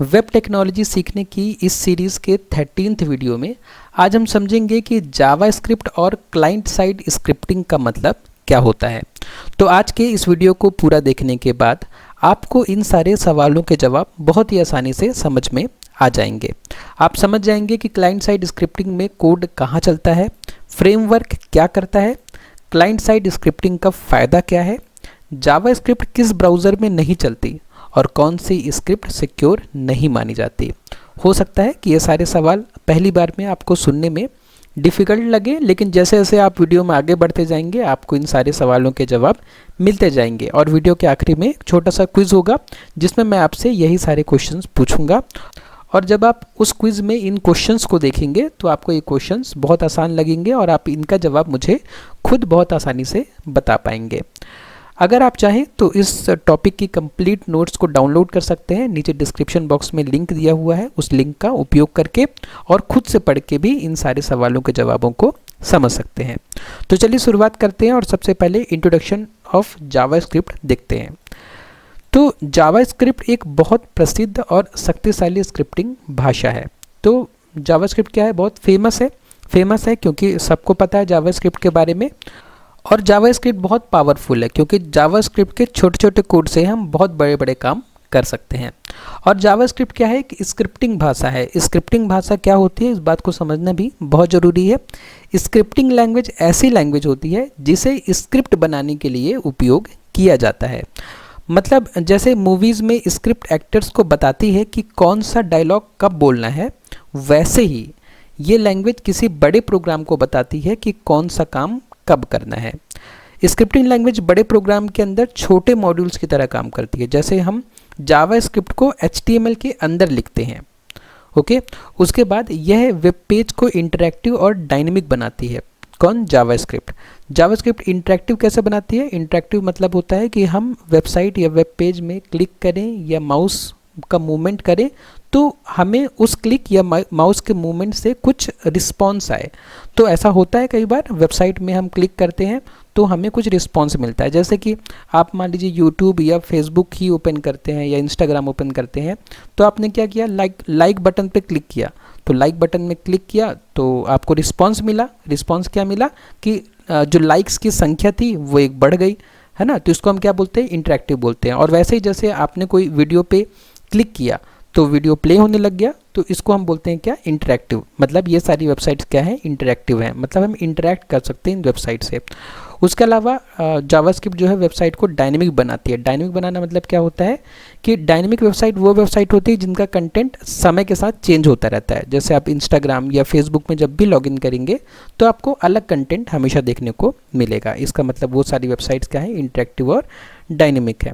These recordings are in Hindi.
वेब टेक्नोलॉजी सीखने की इस सीरीज़ के 13th वीडियो में आज हम समझेंगे कि जावास्क्रिप्ट और क्लाइंट साइड स्क्रिप्टिंग का मतलब क्या होता है। तो आज के इस वीडियो को पूरा देखने के बाद आपको इन सारे सवालों के जवाब बहुत ही आसानी से समझ में आ जाएंगे। आप समझ जाएंगे कि क्लाइंट साइड स्क्रिप्टिंग में कोड कहाँ चलता है, फ्रेमवर्क क्या करता है, क्लाइंट साइड स्क्रिप्टिंग का फ़ायदा क्या है, जावास्क्रिप्ट किस ब्राउज़र में नहीं चलती और कौन सी स्क्रिप्ट सिक्योर नहीं मानी जाती। हो सकता है कि ये सारे सवाल पहली बार में आपको सुनने में डिफ़िकल्ट लगे, लेकिन जैसे जैसे आप वीडियो में आगे बढ़ते जाएंगे आपको इन सारे सवालों के जवाब मिलते जाएंगे। और वीडियो के आखिरी में एक छोटा सा क्विज़ होगा जिसमें मैं आपसे यही सारे क्वेश्चंस पूछूंगा, और जब आप उस क्विज़ में इन क्वेश्चंस को देखेंगे तो आपको ये क्वेश्चंस बहुत आसान लगेंगे और आप इनका जवाब मुझे खुद बहुत आसानी से बता पाएंगे। अगर आप चाहें तो इस टॉपिक की कंप्लीट नोट्स को डाउनलोड कर सकते हैं। नीचे डिस्क्रिप्शन बॉक्स में लिंक दिया हुआ है, उस लिंक का उपयोग करके और खुद से पढ़ के भी इन सारे सवालों के जवाबों को समझ सकते हैं। तो चलिए शुरुआत करते हैं और सबसे पहले इंट्रोडक्शन ऑफ जावास्क्रिप्ट देखते हैं। तो जावास्क्रिप्ट एक बहुत प्रसिद्ध और शक्तिशाली स्क्रिप्टिंग भाषा है। तो जावास्क्रिप्ट क्या है, बहुत फेमस है क्योंकि सबको पता है जावास्क्रिप्ट के बारे में। और जावास्क्रिप्ट बहुत पावरफुल है क्योंकि जावास्क्रिप्ट के छोटे छोटे कोड से हम बहुत बड़े बड़े काम कर सकते हैं। और जावास्क्रिप्ट क्या है, कि स्क्रिप्टिंग भाषा है। स्क्रिप्टिंग भाषा क्या होती है, इस बात को समझना भी बहुत ज़रूरी है। स्क्रिप्टिंग लैंग्वेज ऐसी लैंग्वेज होती है जिसे स्क्रिप्ट बनाने के लिए उपयोग किया जाता है। मतलब जैसे मूवीज़ में स्क्रिप्ट एक्टर्स को बताती है कि कौन सा डायलॉग कब बोलना है, वैसे ही ये लैंग्वेज किसी बड़े प्रोग्राम को बताती है कि कौन सा काम कब करना है। स्क्रिप्टिंग लैंग्वेज बड़े प्रोग्राम के अंदर छोटे मॉड्यूल्स की तरह काम करती है। जैसे हम जावास्क्रिप्ट को HTML के अंदर लिखते हैं, ओके। उसके बाद यह वेब पेज को इंटरैक्टिव और डायनेमिक बनाती है। कौन? जावास्क्रिप्ट इंटरैक्टिव कैसे बनाती है? इंटरैक्टिव मतलब होता है कि हम वेबसाइट या वेब पेज में क्लिक करें या माउस का मूवमेंट करें तो हमें उस क्लिक या माउस के मूवमेंट से कुछ रिस्पॉन्स आए। तो ऐसा होता है कई बार वेबसाइट में हम क्लिक करते हैं तो हमें कुछ रिस्पॉन्स मिलता है। जैसे कि आप मान लीजिए यूट्यूब या फेसबुक ही ओपन करते हैं या इंस्टाग्राम ओपन करते हैं, तो आपने क्या किया, लाइक बटन पे क्लिक किया। तो लाइक बटन में क्लिक किया तो आपको रिस्पॉन्स मिला। रिस्पॉन्स क्या मिला कि जो लाइक्स की संख्या थी वो एक बढ़ गई, है ना। तो इसको हम क्या बोलते हैं, इंटरैक्टिव बोलते हैं। और वैसे ही जैसे आपने कोई वीडियो पे क्लिक किया तो वीडियो प्ले होने लग गया, तो इसको हम बोलते हैं क्या, इंटरैक्टिव। मतलब ये सारी वेबसाइट्स क्या है, इंटरैक्टिव है। मतलब हम इंटरैक्ट कर सकते हैं इन वेबसाइट से। उसके अलावा जावास्क्रिप्ट जो है वेबसाइट को डायनेमिक बनाती है। डायनेमिक बनाना मतलब क्या होता है कि डायनेमिक वेबसाइट वो वेबसाइट होती है जिनका कंटेंट समय के साथ चेंज होता रहता है। जैसे आप इंस्टाग्राम या फेसबुक में जब भी लॉगिन करेंगे तो आपको अलग कंटेंट हमेशा देखने को मिलेगा। इसका मतलब वो सारी वेबसाइट्स क्या है, इंटरैक्टिव और डायनेमिक है।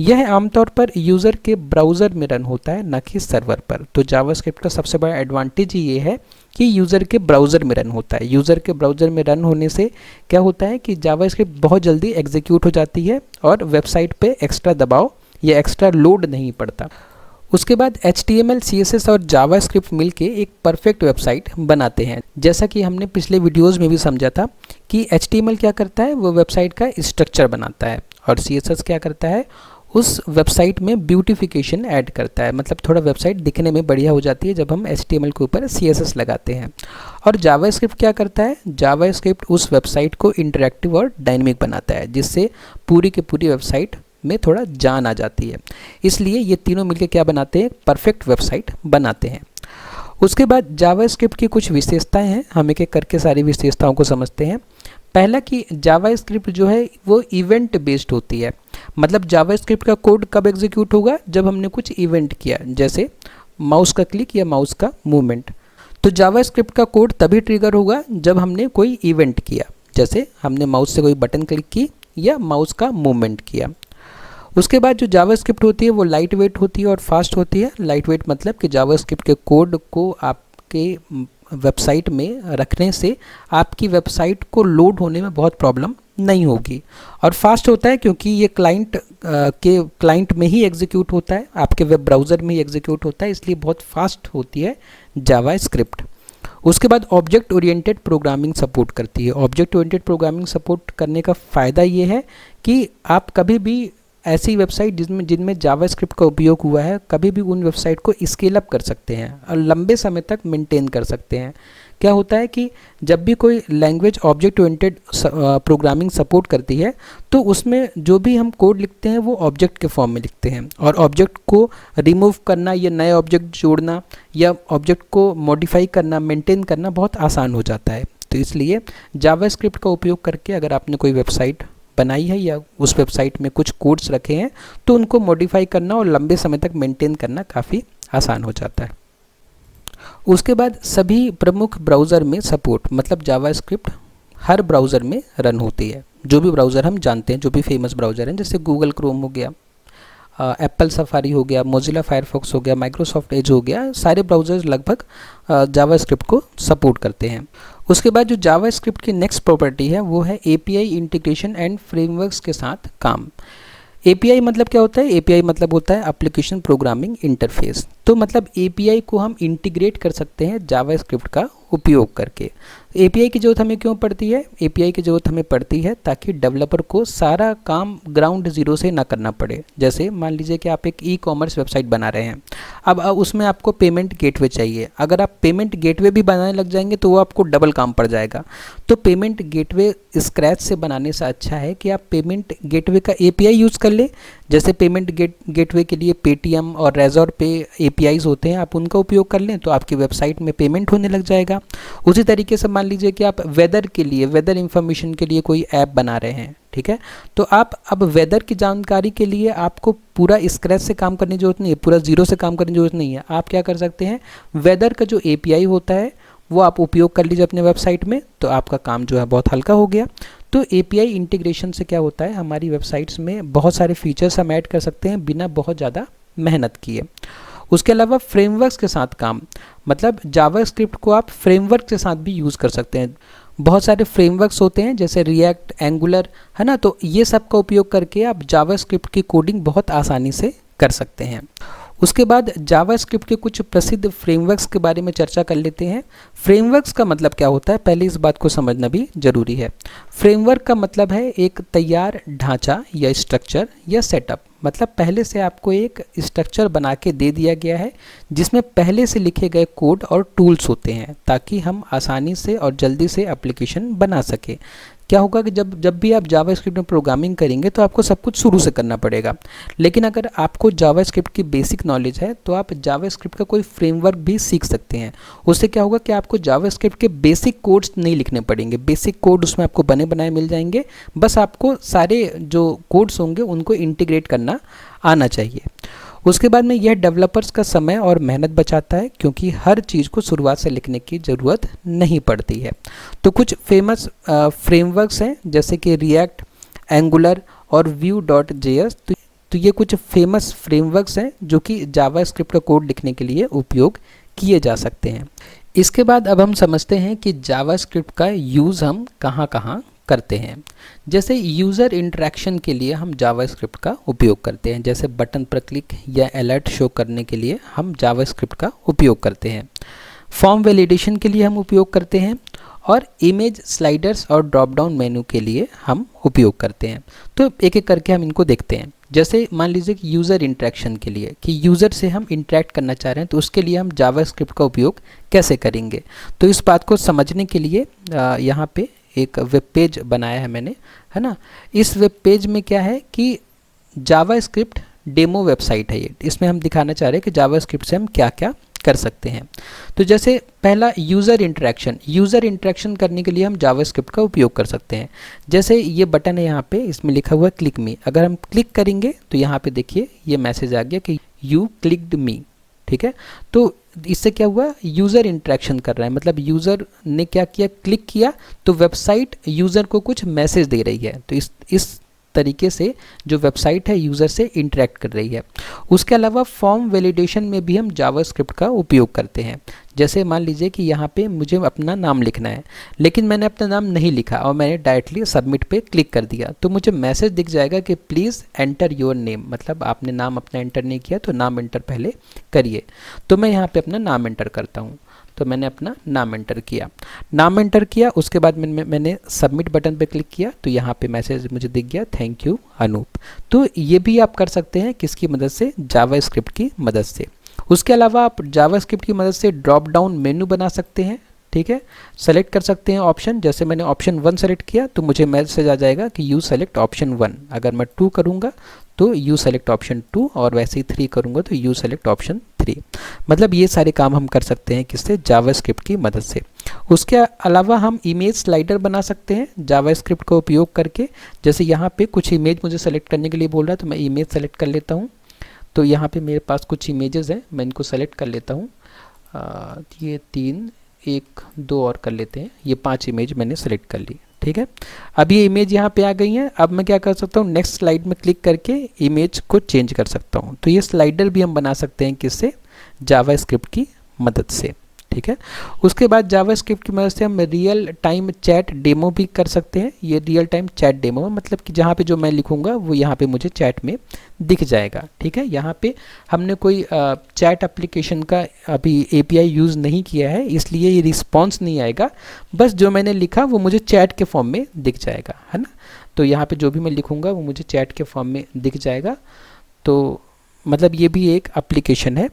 यह आमतौर पर यूज़र के ब्राउज़र में रन होता है, ना कि सर्वर पर। तो जावास्क्रिप्ट का सबसे बड़ा एडवांटेज ये है कि यूज़र के ब्राउज़र में रन होता है। यूज़र के ब्राउज़र में रन होने से क्या होता है कि जावास्क्रिप्ट बहुत जल्दी एग्जीक्यूट हो जाती है और वेबसाइट पे एक्स्ट्रा दबाव या एक्स्ट्रा लोड नहीं पड़ता। उसके बाद HTML, CSS और जावास्क्रिप्ट मिलके एक परफेक्ट वेबसाइट बनाते हैं। जैसा कि हमने पिछले वीडियोज़ में भी समझा था कि HTML क्या करता है, वो वेबसाइट का स्ट्रक्चर बनाता है, और CSS क्या करता है, उस वेबसाइट में ब्यूटिफिकेशन ऐड करता है। मतलब थोड़ा वेबसाइट दिखने में बढ़िया हो जाती है जब हम HTML के ऊपर CSS लगाते हैं। और जावास्क्रिप्ट क्या करता है, जावास्क्रिप्ट उस वेबसाइट को इंटरैक्टिव और डायनेमिक बनाता है, जिससे पूरी की पूरी वेबसाइट में थोड़ा जान आ जाती है। इसलिए ये तीनों मिलकर क्या बनाते हैं, परफेक्ट वेबसाइट बनाते हैं। उसके बाद जावास्क्रिप्ट की कुछ विशेषताएँ हैं, हम एक एक करके सारी विशेषताओं को समझते हैं। पहला कि जावास्क्रिप्ट जो है वो इवेंट बेस्ड होती है। मतलब जावास्क्रिप्ट का कोड कब एग्जीक्यूट होगा, जब हमने कुछ इवेंट किया, जैसे माउस का क्लिक या माउस का मूवमेंट। तो जावास्क्रिप्ट का कोड तभी ट्रिगर होगा जब हमने कोई इवेंट किया, जैसे हमने माउस से कोई बटन क्लिक की या माउस का मूवमेंट किया। उसके बाद जो जावास्क्रिप्ट होती है वो लाइट वेट होती है और फास्ट होती है। लाइट वेट मतलब कि जावास्क्रिप्ट के कोड को आपके वेबसाइट में रखने से आपकी वेबसाइट को लोड होने में बहुत प्रॉब्लम नहीं होगी। और फास्ट होता है क्योंकि ये क्लाइंट में ही एग्जीक्यूट होता है, आपके वेब ब्राउज़र में ही एग्जीक्यूट होता है, इसलिए बहुत फास्ट होती है जावास्क्रिप्ट। उसके बाद ऑब्जेक्ट ओरिएंटेड प्रोग्रामिंग सपोर्ट करती है। ऑब्जेक्ट ओरिएंटेड प्रोग्रामिंग सपोर्ट करने का फ़ायदा ये है कि आप कभी भी ऐसी वेबसाइट जिनमें जावास्क्रिप्ट का उपयोग हुआ है, कभी भी उन वेबसाइट को स्केल अप कर सकते हैं और लंबे समय तक मेंटेन कर सकते हैं। क्या होता है कि जब भी कोई language object oriented programming support करती है, तो उसमें जो भी हम कोड लिखते हैं वो ऑब्जेक्ट के फॉर्म में लिखते हैं, और ऑब्जेक्ट को रिमूव करना या नए ऑब्जेक्ट जोड़ना या ऑब्जेक्ट को मॉडिफाई करना, मेंटेन करना बहुत आसान हो जाता है। तो इसलिए जावास्क्रिप्ट का उपयोग करके अगर आपने कोई वेबसाइट बनाई है या उस वेबसाइट में कुछ कोड्स रखे हैं, तो उनको मॉडिफाई करना और लंबे समय तक मेंटेन करना काफ़ी आसान हो जाता है। उसके बाद सभी प्रमुख ब्राउज़र में सपोर्ट, मतलब जावास्क्रिप्ट हर ब्राउज़र में रन होती है। जो भी ब्राउज़र हम जानते हैं, जो भी फेमस ब्राउज़र हैं, जैसे गूगल क्रोम हो गया, एप्पल सफारी हो गया, मोजिला फायरफॉक्स हो गया, माइक्रोसॉफ्ट एज हो गया, सारे ब्राउज़र्स लगभग जावास्क्रिप्ट को सपोर्ट करते हैं। उसके बाद जो जावास्क्रिप्ट की नेक्स्ट प्रॉपर्टी है वो है एपीआई इंटीग्रेशन एंड फ्रेमवर्क्स के साथ काम। एपीआई मतलब क्या होता है? एपीआई मतलब होता है एप्लीकेशन प्रोग्रामिंग इंटरफेस। तो मतलब एपीआई को हम इंटीग्रेट कर सकते हैं जावास्क्रिप्ट का उपयोग करके। एपीआई की ज़रूरत हमें क्यों पड़ती है? एपीआई की ज़रूरत हमें पड़ती है ताकि डेवलपर को सारा काम ग्राउंड ज़ीरो से ना करना पड़े। जैसे मान लीजिए कि आप एक ई कॉमर्स वेबसाइट बना रहे हैं, अब उसमें आपको पेमेंट गेटवे चाहिए। अगर आप पेमेंट गेटवे भी बनाने लग जाएंगे तो वो आपको डबल काम पड़ जाएगा। तो पेमेंट गेटवे स्क्रैच से बनाने से अच्छा है कि आप पेमेंट गेटवे का एपीआई यूज़ कर लें। जैसे पेमेंट गेटवे के लिए पेटीएम और रेजोर पे एपीआईज होते हैं, आप उनका उपयोग कर लें तो आपकी वेबसाइट में पेमेंट होने लग जाएगा। उसी तरीके से मान लीजिए कि आप वेदर के लिए, वेदर इंफॉर्मेशन के लिए कोई ऐप बना रहे हैं, ठीक है, तो आप अब वेदर की जानकारी के लिए आपको पूरा स्क्रैच से काम करने की जरूरत नहीं है, पूरा जीरो से काम करने की जरूरत नहीं है। आप क्या कर सकते हैं, वेदर का जो एपीआई होता है वो आप उपयोग कर लीजिए अपने वेबसाइट में, तो आपका काम जो है बहुत हल्का हो गया। तो एपीआई इंटीग्रेशन से क्या होता है, हमारी वेबसाइट्स में बहुत सारे फीचर्स हम ऐड कर सकते हैं बिना बहुत ज़्यादा मेहनत किए। उसके अलावा फ्रेमवर्क्स के साथ काम, मतलब जावास्क्रिप्ट को आप फ्रेमवर्क के साथ भी यूज़ कर सकते हैं। बहुत सारे फ्रेमवर्क्स होते हैं जैसे रिएक्ट, एंगुलर, है ना, तो ये सब का उपयोग करके आप जावास्क्रिप्ट की कोडिंग बहुत आसानी से कर सकते हैं। उसके बाद जावास्क्रिप्ट के कुछ प्रसिद्ध फ्रेमवर्क्स के बारे में चर्चा कर लेते हैं। फ्रेमवर्क्स का मतलब क्या होता है, पहले इस बात को समझना भी जरूरी है। फ्रेमवर्क का मतलब है एक तैयार ढांचा या स्ट्रक्चर या सेटअप, मतलब पहले से आपको एक स्ट्रक्चर बना के दे दिया गया है जिसमें पहले से लिखे गए कोड और टूल्स होते हैं ताकि हम आसानी से और जल्दी से एप्लीकेशन बना सके। क्या होगा कि जब भी आप जावास्क्रिप्ट में प्रोग्रामिंग करेंगे तो आपको सब कुछ शुरू से करना पड़ेगा, लेकिन अगर आपको जावास्क्रिप्ट की बेसिक नॉलेज है तो आप जावास्क्रिप्ट का कोई फ्रेमवर्क भी सीख सकते हैं। उससे क्या होगा कि आपको जावास्क्रिप्ट के बेसिक कोड्स नहीं लिखने पड़ेंगे, बेसिक कोड उसमें आपको बने बनाए मिल जाएंगे, बस आपको सारे जो कोड्स होंगे उनको इंटीग्रेट करना आना चाहिए। उसके बाद में यह डेवलपर्स का समय और मेहनत बचाता है क्योंकि हर चीज़ को शुरुआत से लिखने की ज़रूरत नहीं पड़ती है। तो कुछ फेमस फ्रेमवर्क्स हैं जैसे कि रिएक्ट, एंगुलर और Vue.js। तो ये कुछ फेमस फ्रेमवर्क्स हैं जो कि जावास्क्रिप्ट का कोड लिखने के लिए उपयोग किए जा सकते हैं। इसके बाद अब हम समझते हैं कि जावास्क्रिप्ट का यूज़ हम कहाँ कहाँ करते हैं। जैसे यूज़र इंटरेक्शन के लिए हम जावास्क्रिप्ट का उपयोग करते हैं, जैसे बटन पर क्लिक या अलर्ट शो करने के लिए हम जावास्क्रिप्ट का उपयोग करते हैं। फॉर्म वैलिडेशन के लिए हम उपयोग करते हैं और इमेज स्लाइडर्स और ड्रॉप डाउन मेनू के लिए हम उपयोग करते हैं। तो एक एक करके हम इनको देखते हैं। जैसे मान लीजिए कि यूज़र इंटरेक्शन के लिए, कि यूज़र से हम इंटरेक्ट करना चाह रहे हैं तो उसके लिए हम जावास्क्रिप्ट का उपयोग कैसे करेंगे। तो इस बात को समझने के लिए यहाँ पे एक वेब पेज बनाया है मैंने, है ना। इस वेब पेज में क्या है कि जावास्क्रिप्ट डेमो वेबसाइट है ये। इसमें हम दिखाना चाह रहे हैं कि जावास्क्रिप्ट से हम क्या क्या कर सकते हैं। तो जैसे पहला यूज़र इंटरेक्शन करने के लिए हम जावास्क्रिप्ट का उपयोग कर सकते हैं। जैसे ये बटन है यहाँ पे, इसमें लिखा हुआ है क्लिक मी। अगर हम क्लिक करेंगे तो यहाँ पे देखिए ये मैसेज आ गया कि यू क्लिक्ड मी, ठीक है। तो इससे क्या हुआ, यूज़र इंटरेक्शन कर रहा है, मतलब यूज़र ने क्या किया, क्लिक किया तो वेबसाइट यूज़र को कुछ मैसेज दे रही है। तो इस तरीके से जो वेबसाइट है यूज़र से इंटरेक्ट कर रही है। उसके अलावा फॉर्म वैलिडेशन में भी हम जावास्क्रिप्ट का उपयोग करते हैं। जैसे मान लीजिए कि यहाँ पे मुझे अपना नाम लिखना है, लेकिन मैंने अपना नाम नहीं लिखा और मैंने डायरेक्टली सबमिट पे क्लिक कर दिया, तो मुझे मैसेज दिख जाएगा कि प्लीज़ एंटर योर नेम, मतलब आपने नाम अपना एंटर नहीं किया तो नाम एंटर पहले करिए। तो मैं यहाँ पे अपना नाम एंटर करता हूँ। तो मैंने अपना नाम एंटर किया, उसके बाद मैंने सबमिट बटन पे क्लिक किया, तो यहाँ पे मैसेज मुझे दिख गया, थैंक यू अनूप। तो ये भी आप कर सकते हैं किसकी मदद से, जावास्क्रिप्ट की मदद से। उसके अलावा आप जावास्क्रिप्ट की मदद से ड्रॉप डाउन मेनू बना सकते हैं, ठीक है। सेलेक्ट कर सकते हैं ऑप्शन, जैसे मैंने ऑप्शन 1 सेलेक्ट किया तो मुझे मैसेज आ जाएगा कि यू सेलेक्ट ऑप्शन 1। अगर मैं 2 करूँगा तो यू सेलेक्ट ऑप्शन 2, और वैसे ही 3 करूँगा तो यू सेलेक्ट ऑप्शन 3। मतलब ये सारे काम हम कर सकते हैं किससे, जावास्क्रिप्ट की मदद से। उसके अलावा हम इमेज स्लाइडर बना सकते हैं जावास्क्रिप्ट का उपयोग करके। जैसे यहाँ पे कुछ इमेज मुझे सेलेक्ट करने के लिए बोल रहा है, तो मैं इमेज सेलेक्ट कर लेता हूँ। तो यहाँ पे मेरे पास कुछ इमेजेस हैं, मैं इनको सेलेक्ट कर लेता हूँ। ये 3, 1, 2 और कर लेते हैं। ये 5 इमेज मैंने सेलेक्ट कर ली, ठीक है। अब ये इमेज यहाँ पे आ गई हैं। अब मैं क्या कर सकता हूँ, नेक्स्ट स्लाइड में क्लिक करके इमेज को चेंज कर सकता हूँ। तो ये स्लाइडर भी हम बना सकते हैं किससे, जावास्क्रिप्ट की मदद से, ठीक है। उसके बाद जावास्क्रिप्ट की मदद से हम रियल टाइम चैट डेमो भी कर सकते हैं। ये रियल टाइम चैट डेमो मतलब कि जहाँ पे जो मैं लिखूँगा वो यहाँ पे मुझे चैट में दिख जाएगा, ठीक है। यहाँ पे हमने कोई चैट एप्लीकेशन का अभी एपीआई यूज़ नहीं किया है, इसलिए ये रिस्पॉन्स नहीं आएगा। बस जो मैंने लिखा वो मुझे चैट के फॉर्म में दिख जाएगा, है ना। तो यहाँ पे जो भी मैं लिखूँगा वो मुझे चैट के फॉर्म में दिख जाएगा। तो मतलब ये भी एक एप्लीकेशन है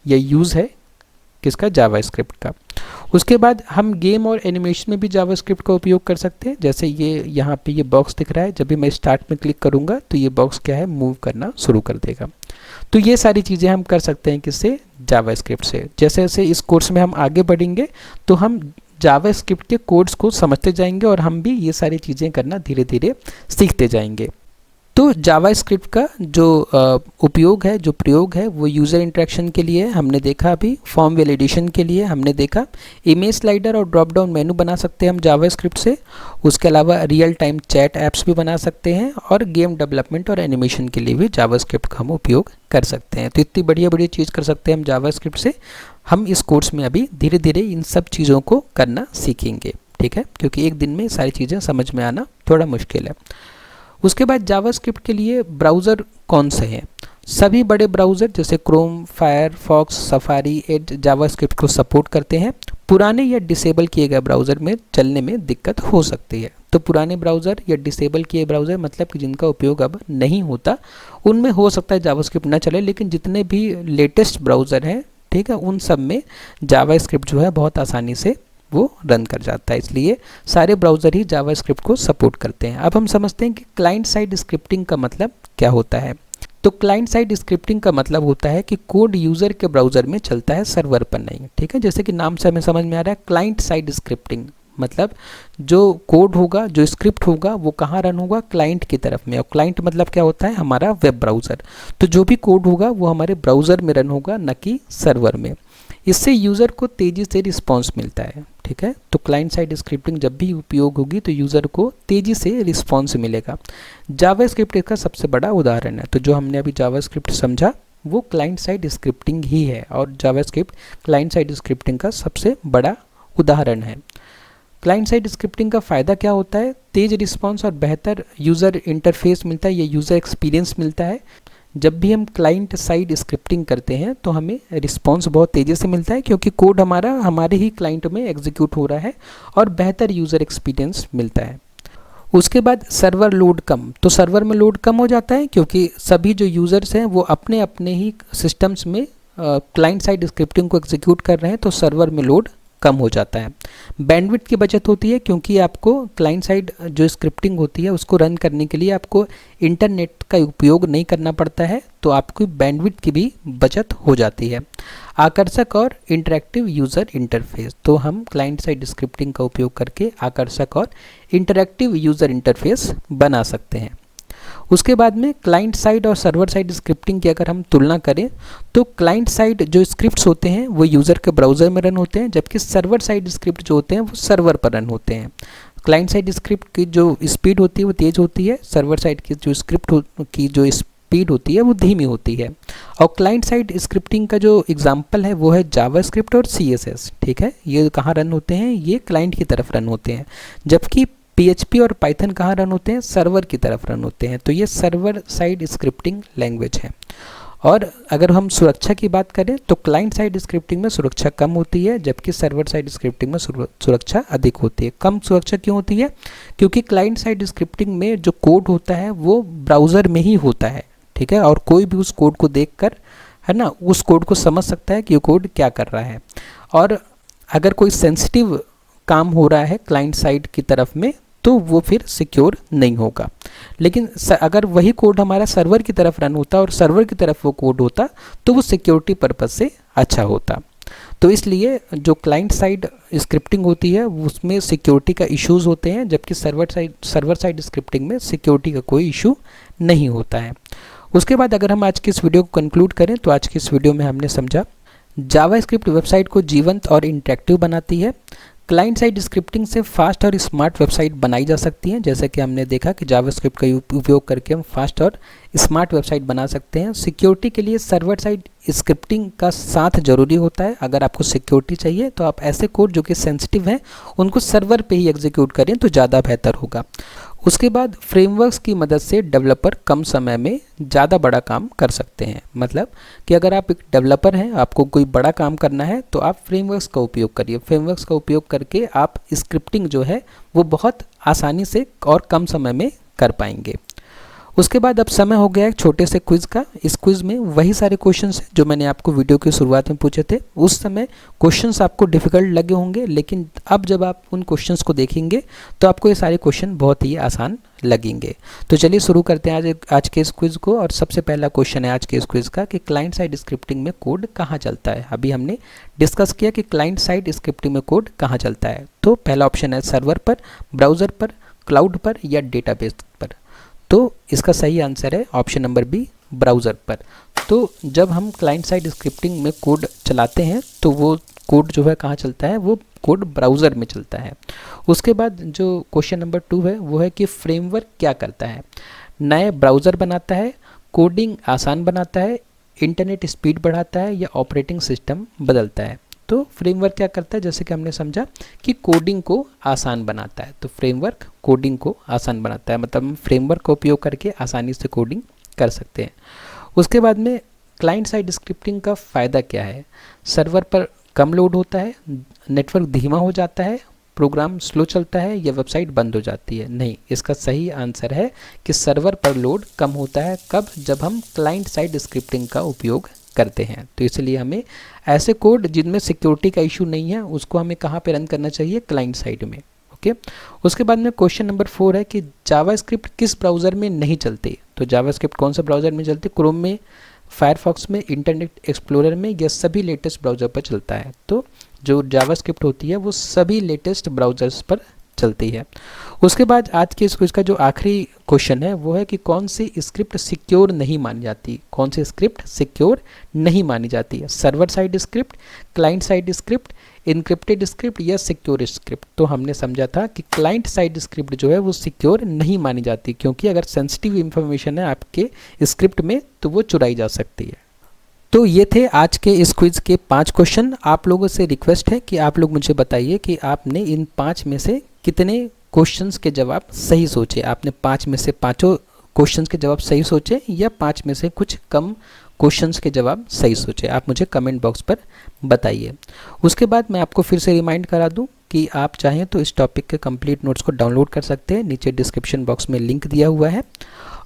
या यूज़ है किसका, जावास्क्रिप्ट का। उसके बाद हम गेम और एनिमेशन में भी जावास्क्रिप्ट का उपयोग कर सकते हैं। जैसे ये यहाँ पे ये बॉक्स दिख रहा है, जब भी मैं स्टार्ट में क्लिक करूँगा तो ये बॉक्स क्या है, मूव करना शुरू कर देगा। तो ये सारी चीज़ें हम कर सकते हैं किससे, जावास्क्रिप्ट से। जैसे जैसे इस कोर्स में हम आगे बढ़ेंगे तो हम जावास्क्रिप्ट के कोड्स को समझते जाएंगे और हम भी ये सारी चीज़ें करना धीरे धीरे सीखते जाएंगे। तो जावास्क्रिप्ट का जो उपयोग है, जो प्रयोग है, वो यूज़र इंटरेक्शन के लिए हमने देखा, अभी फॉर्म वैलिडेशन के लिए हमने देखा, इमेज स्लाइडर और ड्रॉप डाउन मेनू बना सकते हैं हम जावास्क्रिप्ट से। उसके अलावा रियल टाइम चैट ऐप्स भी बना सकते हैं, और गेम डेवलपमेंट और एनिमेशन के लिए भी जावास्क्रिप्ट का हम उपयोग कर सकते हैं। तो इतनी बढ़िया बढ़िया चीज़ कर सकते हैं हम जावास्क्रिप्ट से। हम इस कोर्स में अभी धीरे धीरे इन सब चीज़ों को करना सीखेंगे, ठीक है, क्योंकि एक दिन में सारी चीज़ें समझ में आना थोड़ा मुश्किल है। उसके बाद जावास्क्रिप्ट के लिए ब्राउज़र कौन से हैं, सभी बड़े ब्राउज़र जैसे Chrome, Firefox, Safari, Edge JavaScript को सपोर्ट करते हैं। पुराने या डिसेबल किए गए ब्राउज़र में चलने में दिक्कत हो सकती है। तो पुराने ब्राउज़र या डिसेबल किए ब्राउज़र मतलब कि जिनका उपयोग अब नहीं होता, उनमें हो सकता है जावास्क्रिप्ट ना चले, लेकिन जितने भी लेटेस्ट ब्राउज़र हैं, ठीक है, उन सब में जावास्क्रिप्ट जो है बहुत आसानी से वो रन कर जाता है। इसलिए सारे ब्राउज़र ही जावास्क्रिप्ट को सपोर्ट करते हैं। अब हम समझते हैं कि क्लाइंट साइड स्क्रिप्टिंग का मतलब क्या होता है। तो क्लाइंट साइड स्क्रिप्टिंग का मतलब होता है कि कोड यूज़र के ब्राउज़र में चलता है, सर्वर पर नहीं, ठीक है। जैसे कि नाम से हमें समझ में आ रहा है, क्लाइंट साइड स्क्रिप्टिंग मतलब जो कोड होगा, जो स्क्रिप्ट होगा, वो कहाँ रन होगा, क्लाइंट की तरफ में। और क्लाइंट मतलब क्या होता है, हमारा वेब ब्राउज़र। तो जो भी कोड होगा वो हमारे ब्राउज़र में रन होगा, न कि सर्वर में। इससे यूज़र को तेज़ी से रिस्पॉन्स मिलता है, ठीक है। तो क्लाइंट साइड स्क्रिप्टिंग जब भी उपयोग होगी तो यूज़र को तेज़ी से रिस्पॉन्स मिलेगा। जावास्क्रिप्ट इसका सबसे बड़ा उदाहरण है। तो जो हमने अभी जावास्क्रिप्ट समझा वो क्लाइंट साइड स्क्रिप्टिंग ही है, और जावास्क्रिप्ट क्लाइंट साइड स्क्रिप्टिंग का सबसे बड़ा उदाहरण है। क्लाइंट साइड स्क्रिप्टिंग का फ़ायदा क्या होता है, तेज़ रिस्पॉन्स और बेहतर यूज़र इंटरफेस मिलता है, या यूज़र एक्सपीरियंस मिलता है। जब भी हम क्लाइंट साइड स्क्रिप्टिंग करते हैं तो हमें रिस्पॉन्स बहुत तेज़ी से मिलता है, क्योंकि कोड हमारा हमारे ही क्लाइंट में एग्जीक्यूट हो रहा है, और बेहतर यूज़र एक्सपीरियंस मिलता है। उसके बाद सर्वर लोड कम, तो सर्वर में लोड कम हो जाता है क्योंकि सभी जो यूज़र्स हैं वो अपने अपने ही सिस्टम्स में क्लाइंट साइड स्क्रिप्टिंग को एग्जीक्यूट कर रहे हैं, तो सर्वर में लोड कम हो जाता है। बैंडविड्थ की बचत होती है, क्योंकि आपको क्लाइंट साइड जो स्क्रिप्टिंग होती है उसको रन करने के लिए आपको इंटरनेट का उपयोग नहीं करना पड़ता है, तो आपको बैंडविड्थ की भी बचत हो जाती है। आकर्षक और इंटरैक्टिव यूज़र इंटरफेस, तो हम क्लाइंट साइड स्क्रिप्टिंग का उपयोग करके आकर्षक और इंटरैक्टिव यूज़र इंटरफेस बना सकते हैं। उसके बाद में क्लाइंट साइड और सर्वर साइड स्क्रिप्टिंग की अगर हम तुलना करें तो क्लाइंट साइड जो स्क्रिप्ट्स होते हैं वो यूज़र के ब्राउज़र में रन होते हैं, जबकि सर्वर साइड स्क्रिप्ट जो होते हैं वो सर्वर पर रन होते हैं। क्लाइंट साइड स्क्रिप्ट की जो स्पीड होती है वो तेज़ होती है, सर्वर साइड की जो स्क्रिप्ट की जो स्पीड होती है वो धीमी होती है। और क्लाइंट साइड स्क्रिप्टिंग का जो एग्जांपल है वो है जावास्क्रिप्ट और CSS, ठीक है। ये कहाँ रन होते हैं, ये क्लाइंट की तरफ रन होते हैं, जबकि PHP और पाइथन कहाँ रन होते हैं, सर्वर की तरफ रन होते हैं। तो ये सर्वर साइड स्क्रिप्टिंग लैंग्वेज है। और अगर हम सुरक्षा की बात करें तो क्लाइंट साइड स्क्रिप्टिंग में सुरक्षा कम होती है, जबकि सर्वर साइड स्क्रिप्टिंग में सुरक्षा अधिक होती है। कम सुरक्षा क्यों होती है? क्योंकि क्लाइंट साइड स्क्रिप्टिंग में जो कोड होता है वो ब्राउज़र में ही होता है, ठीक है, और कोई भी उस कोड को देखकर, है ना, उस कोड को समझ सकता है कि ये कोड क्या कर रहा है। और अगर कोई सेंसिटिव काम हो रहा है क्लाइंट साइड की तरफ में तो वो फिर सिक्योर नहीं होगा। लेकिन अगर वही कोड हमारा सर्वर की तरफ रन होता और सर्वर की तरफ वो कोड होता तो वो सिक्योरिटी पर्पज़ से अच्छा होता। तो इसलिए जो क्लाइंट साइड स्क्रिप्टिंग होती है उसमें सिक्योरिटी का इश्यूज़ होते हैं, जबकि सर्वर साइड स्क्रिप्टिंग में सिक्योरिटी का कोई इशू नहीं होता है। उसके बाद अगर हम आज की इस वीडियो को कंक्लूड करें तो आज की इस वीडियो में हमने समझा जावास्क्रिप्ट वेबसाइट को जीवंत और इंटरेक्टिव बनाती है। क्लाइंट साइड स्क्रिप्टिंग से फास्ट और स्मार्ट वेबसाइट बनाई जा सकती हैं, जैसे कि हमने देखा कि जावास्क्रिप्ट का उपयोग करके हम फास्ट और स्मार्ट वेबसाइट बना सकते हैं। सिक्योरिटी के लिए सर्वर साइड स्क्रिप्टिंग का साथ जरूरी होता है। अगर आपको सिक्योरिटी चाहिए तो आप ऐसे कोड जो कि सेंसिटिव हैं उनको सर्वर पे ही एग्जीक्यूट करें तो ज़्यादा बेहतर होगा। उसके बाद फ्रेमवर्क्स की मदद से डेवलपर कम समय में ज़्यादा बड़ा काम कर सकते हैं। मतलब कि अगर आप एक डेवलपर हैं, आपको कोई बड़ा काम करना है तो आप फ्रेमवर्क्स का उपयोग करिए। फ्रेमवर्क्स का उपयोग करके आप स्क्रिप्टिंग जो है वो बहुत आसानी से और कम समय में कर पाएंगे। उसके बाद अब समय हो गया एक छोटे से क्विज़ का। इस क्विज़ में वही सारे क्वेश्चंस हैं जो मैंने आपको वीडियो की शुरुआत में पूछे थे। उस समय क्वेश्चंस आपको डिफ़िकल्ट लगे होंगे, लेकिन अब जब आप उन क्वेश्चंस को देखेंगे तो आपको ये सारे क्वेश्चन बहुत ही आसान लगेंगे। तो चलिए शुरू करते हैं आज के इस क्विज़ को। और सबसे पहला क्वेश्चन है आज के इस क्विज़ का कि क्लाइंट साइड स्क्रिप्टिंग में कोड कहाँ चलता है। अभी हमने डिस्कस किया कि क्लाइंट साइड स्क्रिप्टिंग में कोड कहाँ चलता है। तो पहला ऑप्शन है सर्वर पर, ब्राउज़र पर, क्लाउड पर या डेटाबेस पर। तो इसका सही आंसर है ऑप्शन नंबर बी, ब्राउज़र पर। तो जब हम क्लाइंट साइड स्क्रिप्टिंग में कोड चलाते हैं तो वो कोड जो है कहाँ चलता है, वो कोड ब्राउज़र में चलता है। उसके बाद जो क्वेश्चन नंबर 2 है वो है कि फ्रेमवर्क क्या करता है। नए ब्राउज़र बनाता है, कोडिंग आसान बनाता है, इंटरनेट स्पीड बढ़ाता है या ऑपरेटिंग सिस्टम बदलता है। तो फ्रेमवर्क क्या करता है, जैसे कि हमने समझा कि कोडिंग को आसान बनाता है। तो फ्रेमवर्क कोडिंग को आसान बनाता है, मतलब हम फ्रेमवर्क का उपयोग करके आसानी से कोडिंग कर सकते हैं। उसके बाद में क्लाइंट साइड स्क्रिप्टिंग का फ़ायदा क्या है। सर्वर पर कम लोड होता है, नेटवर्क धीमा हो जाता है, प्रोग्राम स्लो चलता है या वेबसाइट बंद हो जाती है। नहीं, इसका सही आंसर है कि सर्वर पर लोड कम होता है। कब? जब हम क्लाइंट साइड स्क्रिप्टिंग का उपयोग करते हैं। तो इसलिए हमें ऐसे कोड जिनमें सिक्योरिटी का इशू नहीं है उसको हमें कहाँ पे रन करना चाहिए, क्लाइंट साइड में। ओके। उसके बाद में क्वेश्चन नंबर 4 है कि जावास्क्रिप्ट किस ब्राउज़र में नहीं चलती। तो जावास्क्रिप्ट कौन सा ब्राउज़र में चलती, क्रोम में, फायरफॉक्स में, इंटरनेट एक्सप्लोरर में या सभी लेटेस्ट ब्राउज़र पर चलता है। तो जो जावास्क्रिप्ट होती है वो सभी लेटेस्ट ब्राउज़र्स पर चलती है। उसके बाद आज के इस क्विज का जो आखिरी क्वेश्चन है वो है कि कौन सी स्क्रिप्ट सिक्योर नहीं मानी जाती। कौन सी स्क्रिप्ट सिक्योर नहीं मानी जाती है, server side script, client side script, encrypted script या सिक्योर स्क्रिप्ट। तो हमने समझा था कि क्लाइंट साइड स्क्रिप्ट जो है वो सिक्योर नहीं मानी जाती, क्योंकि अगर सेंसिटिव इंफॉर्मेशन है आपके स्क्रिप्ट में तो वो चुराई जा सकती है। तो ये थे आज के इस क्विज़ के 5 क्वेश्चन। आप लोगों से रिक्वेस्ट है कि आप लोग मुझे बताइए कि आपने इन 5 में से कितने क्वेश्चंस के जवाब सही सोचे। आपने 5 में से पाँचों क्वेश्चंस के जवाब सही सोचे या 5 में से कुछ कम क्वेश्चंस के जवाब सही सोचे, आप मुझे कमेंट बॉक्स पर बताइए। उसके बाद मैं आपको फिर से रिमाइंड करा दूं कि आप चाहें तो इस टॉपिक के कंप्लीट नोट्स को डाउनलोड कर सकते हैं। नीचे डिस्क्रिप्शन बॉक्स में लिंक दिया हुआ है।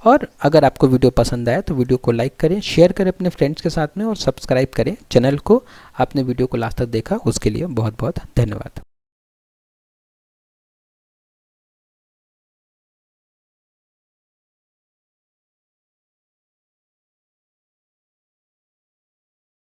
और अगर आपको वीडियो पसंद आए तो वीडियो को लाइक करें, शेयर करें अपने फ्रेंड्स के साथ में और सब्सक्राइब करें चैनल को। आपने वीडियो को लास्ट तक देखा उसके लिए बहुत बहुत धन्यवाद।